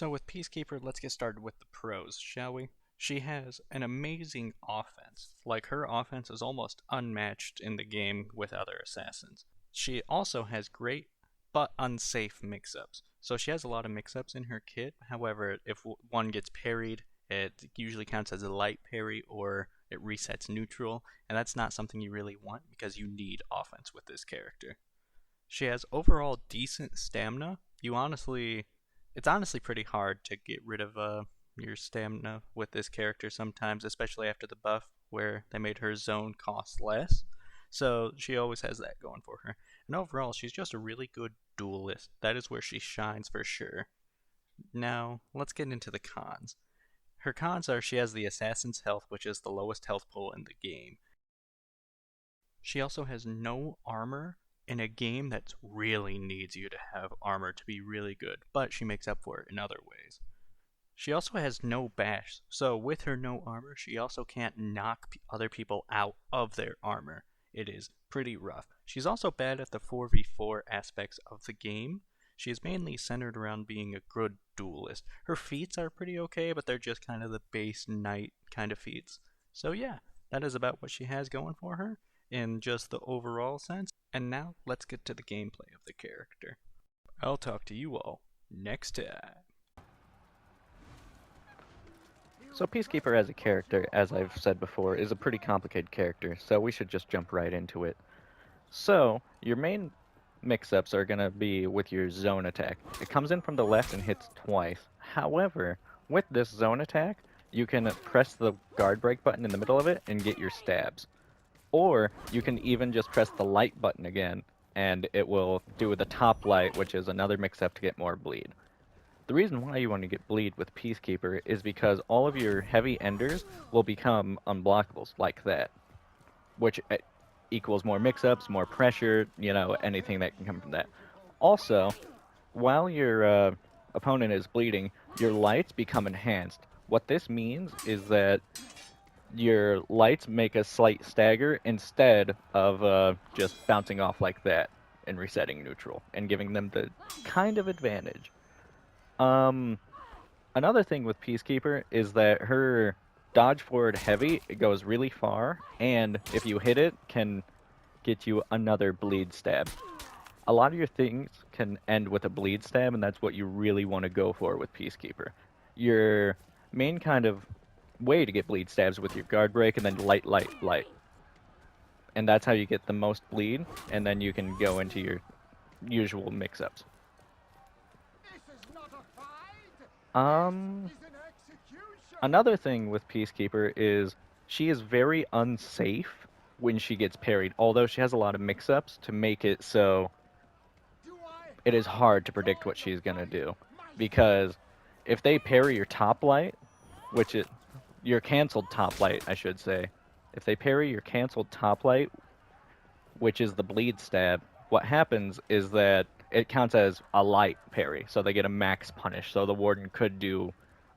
So with Peacekeeper, let's get started with the pros, shall we? She has an amazing offense. Like, her offense is almost unmatched in the game with other assassins. She also has great but unsafe mix-ups. So she has a lot of mix-ups in her kit. However, if one gets parried, it usually counts as a light parry or it resets neutral, and that's not something you really want because you need offense with this character. She has overall decent stamina. It's honestly pretty hard to get rid of your stamina with this character sometimes, especially after the buff where they made her zone cost less. So she always has that going for her. And overall, she's just a really good duelist. That is where she shines for sure. Now, let's get into the cons. Her cons are she has the Assassin's Health, which is the lowest health pool in the game. She also has no armor in a game that really needs you to have armor to be really good, but she makes up for it in other ways. She also has no bash, so with her no armor, she also can't knock other people out of their armor. It is pretty rough. She's also bad at the 4v4 aspects of the game. She is mainly centered around being a good duelist. Her feats are pretty okay, but they're just kind of the base knight kind of feats. So yeah, that is about what she has going for her in just the overall sense. And now let's get to the gameplay of the character. I'll talk to you all next time. So Peacekeeper as a character, as I've said before, is a pretty complicated character, so we should just jump right into it. So, your main mix-ups are going to be with your zone attack. It comes in from the left and hits twice. However, with this zone attack, you can press the guard break button in the middle of it and get your stabs. Or, you can even just press the light button again, and it will do the top light, which is another mix-up to get more bleed. The reason why you want to get bleed with Peacekeeper is because all of your heavy enders will become unblockables like that, which equals more mix-ups, more pressure, anything that can come from that. Also, while your opponent is bleeding, your lights become enhanced. What this means is that your lights make a slight stagger instead of just bouncing off like that and resetting neutral and giving them the kind of advantage. Another thing with Peacekeeper is that her dodge forward heavy, it goes really far, and if you hit it, can get you another bleed stab. A lot of your things can end with a bleed stab, and that's what you really want to go for with Peacekeeper. Your main kind of way to get bleed stabs with your guard break and then light, light, light. And that's how you get the most bleed, and then you can go into your usual mix-ups. Another thing with Peacekeeper is she is very unsafe when she gets parried, although she has a lot of mix-ups to make it so it is hard to predict what she's going to do. Because if they parry your top light, which is your canceled top light, I should say, if they parry your canceled top light, which is the bleed stab, what happens is that it counts as a light parry, so they get a max punish. So the Warden could do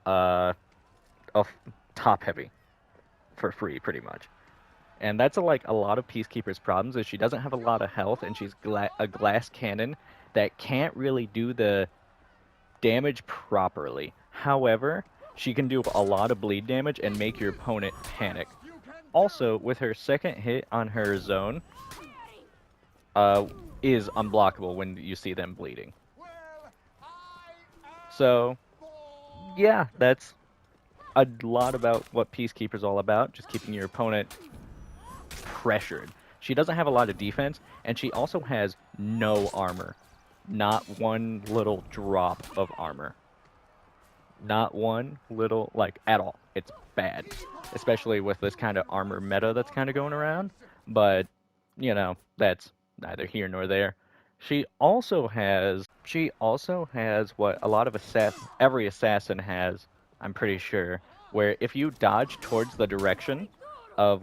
a top heavy for free, pretty much. And that's like a lot of Peacekeeper's problems is she doesn't have a lot of health, and she's a glass cannon that can't really do the damage properly. However, she can do a lot of bleed damage and make your opponent panic. Also, with her second hit on her zone, is unblockable when you see them bleeding. So, yeah, that's a lot about what Peacekeeper's all about, just keeping your opponent pressured. She doesn't have a lot of defense, and she also has no armor. Not one little drop of armor. Not one little, at all. It's bad. Especially with this kind of armor meta that's kind of going around. But, that's neither here nor there. She also has what a lot of every assassin has, I'm pretty sure, where if you dodge towards the direction of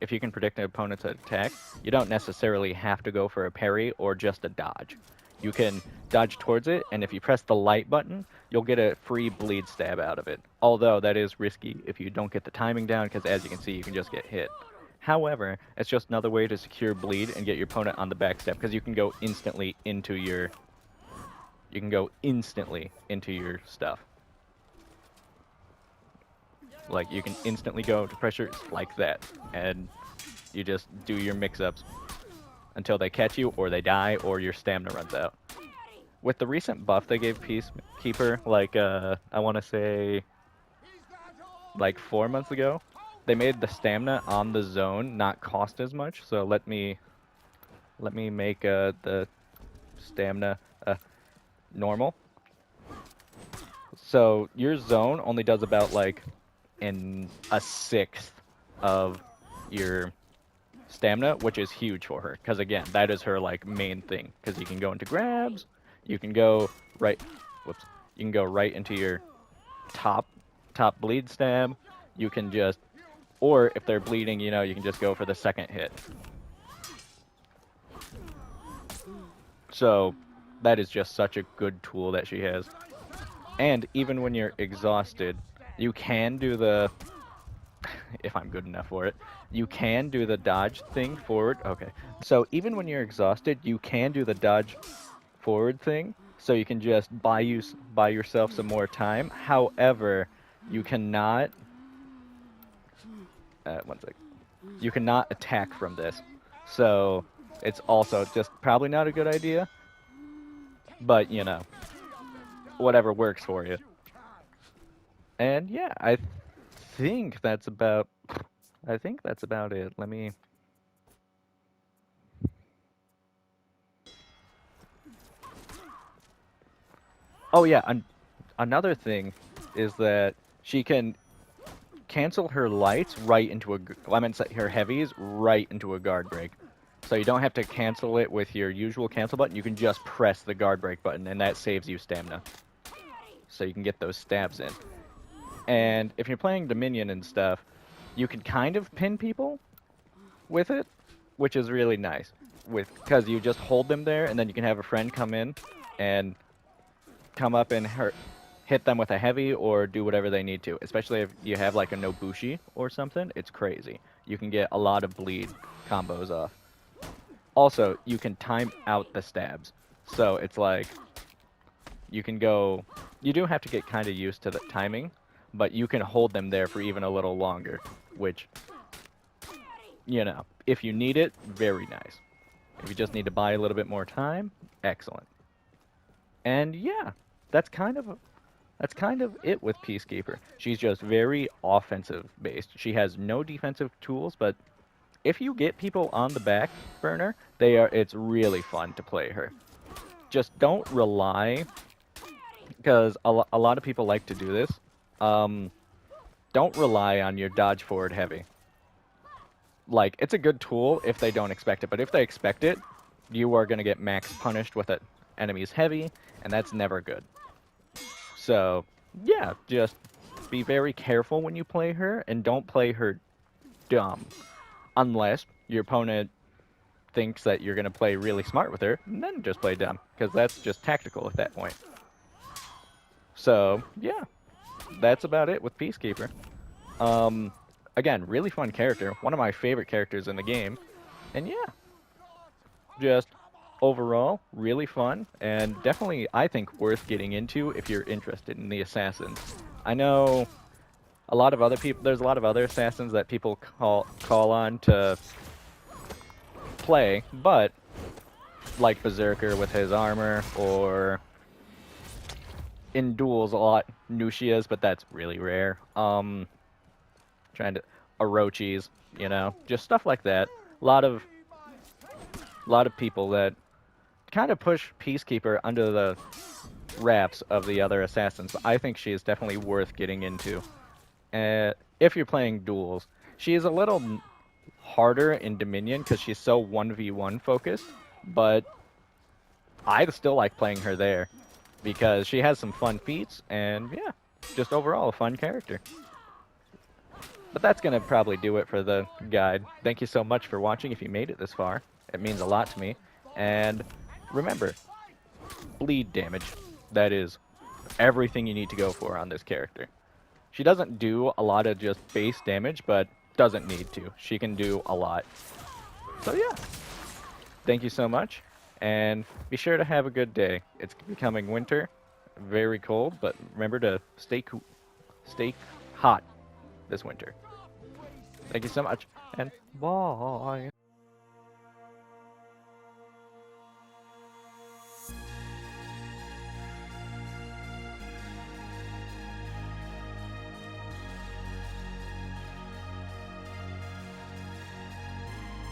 if you can predict an opponent's attack, you don't necessarily have to go for a parry or just a dodge. You can dodge towards it, and if you press the light button, you'll get a free bleed stab out of it. Although that is risky if you don't get the timing down, because as you can see, you can just get hit. However, it's just another way to secure bleed and get your opponent on the backstep, because you can go instantly into your You can go instantly into your stuff. Like, you can instantly go to pressures like that, and you just do your mix-ups until they catch you, or they die, or your stamina runs out. With the recent buff they gave Peacekeeper, like, I want to say, like 4 months ago, they made the stamina on the zone not cost as much. So let me make the stamina normal. So your zone only does about like in a sixth of your stamina, which is huge for her. Because again, that is her like main thing. Because you can go into grabs, you can go right, whoops, you can go right into your top bleed stab. You can just, or if they're bleeding, you know, you can just go for the second hit. So that is just such a good tool that she has. And even when you're exhausted, you can do the, if I'm good enough for it, you can do the dodge thing forward. Okay. So even when you're exhausted, you can do the dodge forward thing. So you can just buy yourself some more time. However, you cannot, one sec. You cannot attack from this. So it's also just probably not a good idea. But, you know, whatever works for you. And yeah, think that's about I think that's about it. Let me Oh yeah, another thing is that she can cancel her lights right into a I meant her heavies right into a guard break. So you don't have to cancel it with your usual cancel button. You can just press the guard break button and that saves you stamina. So you can get those stabs in. And if you're playing Dominion and stuff, you can kind of pin people with it, which is really nice. Because you just hold them there, and then you can have a friend come in and come up and hit them with a heavy or do whatever they need to. Especially if you have like a Nobushi or something, it's crazy. You can get a lot of bleed combos off. Also, you can time out the stabs. So it's like you can go. You do have to get kind of used to the timing, but you can hold them there for even a little longer, which, you know, if you need it, very nice. If you just need to buy a little bit more time, excellent. And yeah, that's kind of it with Peacekeeper. She's just very offensive based. She has no defensive tools, but if you get people on the back burner, it's really fun to play her. Just don't rely, because a lot of people like to do this. Don't rely on your dodge forward heavy. Like, it's a good tool if they don't expect it, but if they expect it, you are going to get max punished with an enemy's heavy, and that's never good. So, yeah, just be very careful when you play her, and don't play her dumb. Unless your opponent thinks that you're going to play really smart with her, and then just play dumb, because that's just tactical at that point. So, yeah, that's about it with Peacekeeper. Again, really fun character. One of my favorite characters in the game. And yeah, just overall, really fun. And definitely, I think, worth getting into if you're interested in the Assassins. I know a lot of other people, there's a lot of other Assassins that people call on to play, but like Berserker with his armor, or in duels a lot Nushias, but that's really rare. Trying to Orochis, you know, just stuff like that. A lot of people that kind of push Peacekeeper under the wraps of the other assassins. I think she is definitely worth getting into. If you're playing duels, she is a little harder in Dominion because she's so 1v1 focused, but I still like playing her there because she has some fun feats, and yeah, just overall a fun character. But that's going to probably do it for the guide. Thank you so much for watching if you made it this far. It means a lot to me. And remember, bleed damage. That is everything you need to go for on this character. She doesn't do a lot of just base damage, but doesn't need to. She can do a lot. So yeah, thank you so much. And be sure to have a good day. It's becoming winter, very cold, but remember to stay hot this winter. Thank you so much, and bye.